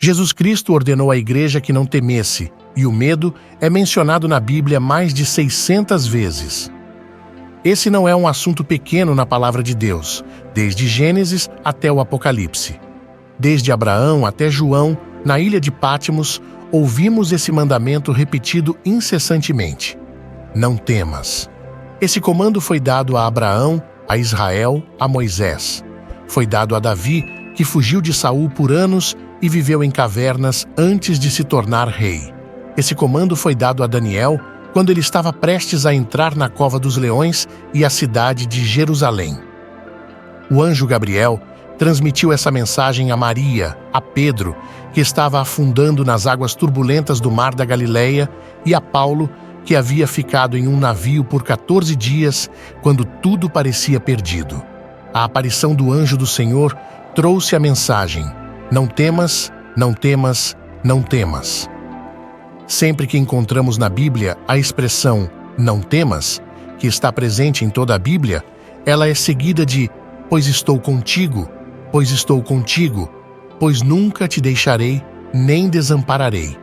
Jesus Cristo ordenou à igreja que não temesse, e o medo é mencionado na Bíblia mais de 600 vezes. Esse não é um assunto pequeno na palavra de Deus, desde Gênesis até o Apocalipse. Desde Abraão até João, na ilha de Pátimos, ouvimos esse mandamento repetido incessantemente: não temas. Esse comando foi dado a Abraão, a Israel, a Moisés. Foi dado a Davi, que fugiu de Saul por anos e viveu em cavernas antes de se tornar rei. Esse comando foi dado a Daniel quando ele estava prestes a entrar na cova dos leões e a cidade de Jerusalém. O anjo Gabriel transmitiu essa mensagem a Maria, a Pedro, que estava afundando nas águas turbulentas do mar da Galileia, e a Paulo, que havia ficado em um navio por 14 dias, quando tudo parecia perdido. A aparição do anjo do Senhor trouxe a mensagem: não temas, não temas, não temas. Sempre que encontramos na Bíblia a expressão não temas, que está presente em toda a Bíblia, ela é seguida de pois estou contigo, pois nunca te deixarei, nem desampararei.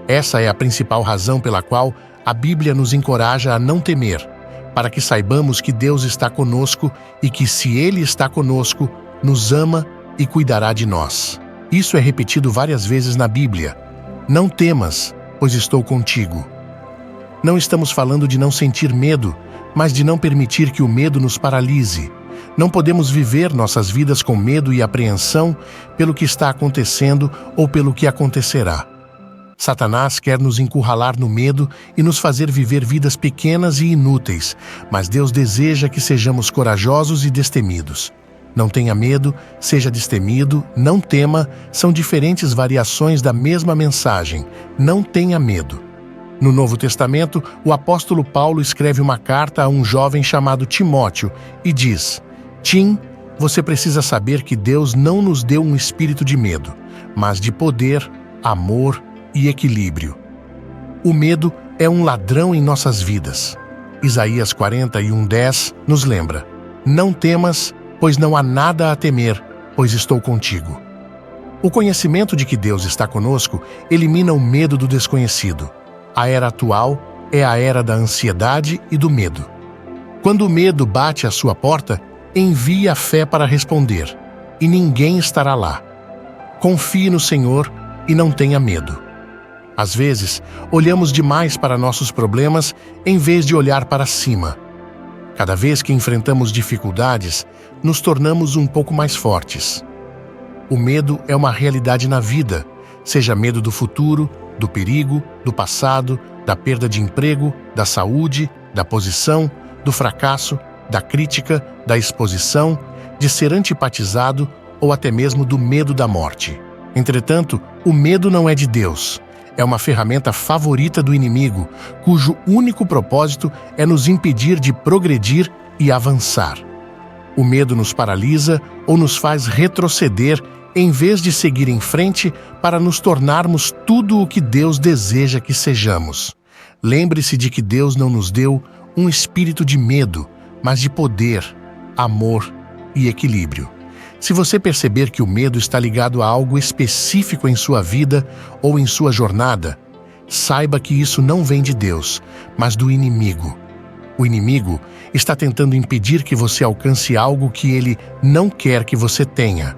Essa é a principal razão pela qual a Bíblia nos encoraja a não temer, para que saibamos que Deus está conosco e que, se Ele está conosco, nos ama e cuidará de nós. Isso é repetido várias vezes na Bíblia. Não temas, pois estou contigo. Não estamos falando de não sentir medo, mas de não permitir que o medo nos paralise. Não podemos viver nossas vidas com medo e apreensão pelo que está acontecendo ou pelo que acontecerá. Satanás quer nos encurralar no medo e nos fazer viver vidas pequenas e inúteis, mas Deus deseja que sejamos corajosos e destemidos. Não tenha medo, seja destemido, não tema, são diferentes variações da mesma mensagem. Não tenha medo. No Novo Testamento, o apóstolo Paulo escreve uma carta a um jovem chamado Timóteo e diz: Tim, você precisa saber que Deus não nos deu um espírito de medo, mas de poder, amor e equilíbrio. O medo é um ladrão em nossas vidas. Isaías 41:10 nos lembra: não temas, pois não há nada a temer, pois estou contigo. O conhecimento de que Deus está conosco elimina o medo do desconhecido. A era atual é a era da ansiedade e do medo. Quando o medo bate à sua porta, envie a fé para responder, e ninguém estará lá. Confie no Senhor e não tenha medo. Às vezes, olhamos demais para nossos problemas em vez de olhar para cima. Cada vez que enfrentamos dificuldades, nos tornamos um pouco mais fortes. O medo é uma realidade na vida, seja medo do futuro, do perigo, do passado, da perda de emprego, da saúde, da posição, do fracasso, da crítica, da exposição, de ser antipatizado ou até mesmo do medo da morte. Entretanto, o medo não é de Deus. É uma ferramenta favorita do inimigo, cujo único propósito é nos impedir de progredir e avançar. O medo nos paralisa ou nos faz retroceder em vez de seguir em frente para nos tornarmos tudo o que Deus deseja que sejamos. Lembre-se de que Deus não nos deu um espírito de medo, mas de poder, amor e equilíbrio. Se você perceber que o medo está ligado a algo específico em sua vida ou em sua jornada, saiba que isso não vem de Deus, mas do inimigo. O inimigo está tentando impedir que você alcance algo que ele não quer que você tenha.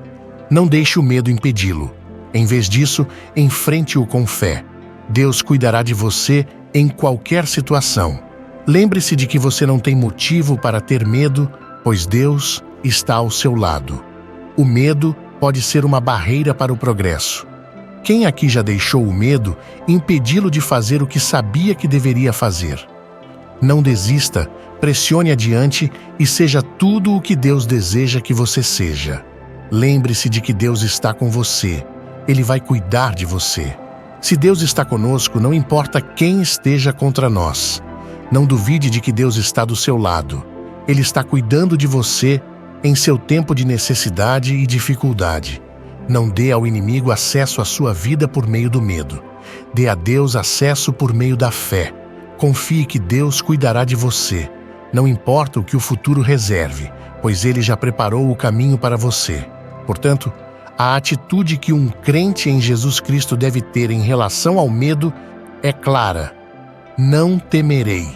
Não deixe o medo impedi-lo. Em vez disso, enfrente-o com fé. Deus cuidará de você em qualquer situação. Lembre-se de que você não tem motivo para ter medo, pois Deus está ao seu lado. O medo pode ser uma barreira para o progresso. Quem aqui já deixou o medo impedi-lo de fazer o que sabia que deveria fazer? Não desista, pressione adiante e seja tudo o que Deus deseja que você seja. Lembre-se de que Deus está com você. Ele vai cuidar de você. Se Deus está conosco, não importa quem esteja contra nós. Não duvide de que Deus está do seu lado. Ele está cuidando de você em seu tempo de necessidade e dificuldade. Não dê ao inimigo acesso à sua vida por meio do medo. Dê a Deus acesso por meio da fé. Confie que Deus cuidará de você. Não importa o que o futuro reserve, pois Ele já preparou o caminho para você. Portanto, A atitude que um crente em Jesus Cristo deve ter em relação ao medo é clara: não temerei.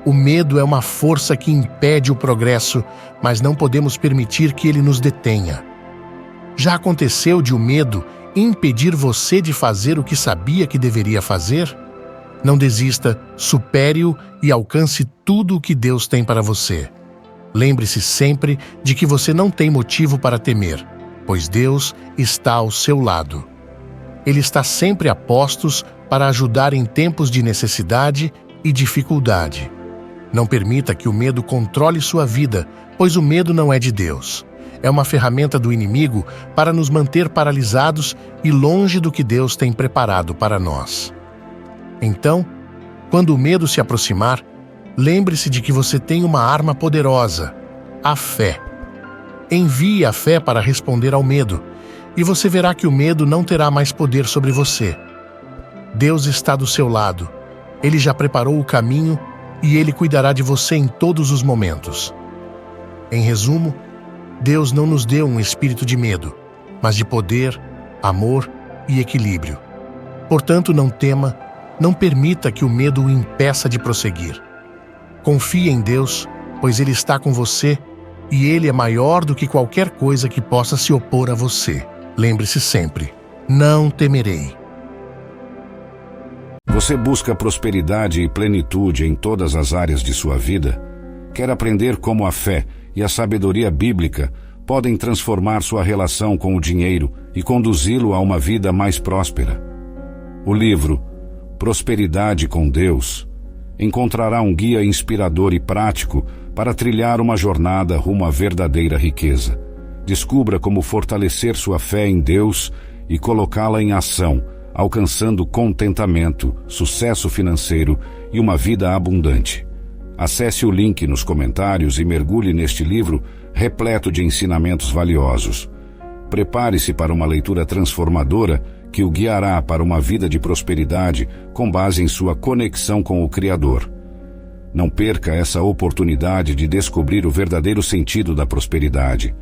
O medo é uma força que impede o progresso, mas não podemos permitir que ele nos detenha. Já aconteceu de o medo impedir você de fazer o que sabia que deveria fazer? Não desista, supere-o e alcance tudo o que Deus tem para você. Lembre-se sempre de que você não tem motivo para temer, pois Deus está ao seu lado. Ele está sempre a postos para ajudar em tempos de necessidade e dificuldade. Não permita que o medo controle sua vida, pois o medo não é de Deus. É uma ferramenta do inimigo para nos manter paralisados e longe do que Deus tem preparado para nós. Então, quando o medo se aproximar, lembre-se de que você tem uma arma poderosa: a fé. Envie a fé para responder ao medo, e você verá que o medo não terá mais poder sobre você. Deus está do seu lado. Ele já preparou o caminho e Ele cuidará de você em todos os momentos. Em resumo, Deus não nos deu um espírito de medo, mas de poder, amor e equilíbrio. Portanto, não tema, não permita que o medo o impeça de prosseguir. Confie em Deus, pois Ele está com você e Ele é maior do que qualquer coisa que possa se opor a você. Lembre-se sempre: não temerei. Você busca prosperidade e plenitude em todas as áreas de sua vida? Quer aprender como a fé e a sabedoria bíblica podem transformar sua relação com o dinheiro e conduzi-lo a uma vida mais próspera? O livro Prosperidade com Deus encontrará um guia inspirador e prático para trilhar uma jornada rumo à verdadeira riqueza. Descubra como fortalecer sua fé em Deus e colocá-la em ação, alcançando contentamento, sucesso financeiro e uma vida abundante. Acesse o link nos comentários e mergulhe neste livro repleto de ensinamentos valiosos. Prepare-se para uma leitura transformadora que o guiará para uma vida de prosperidade com base em sua conexão com o Criador. Não perca essa oportunidade de descobrir o verdadeiro sentido da prosperidade.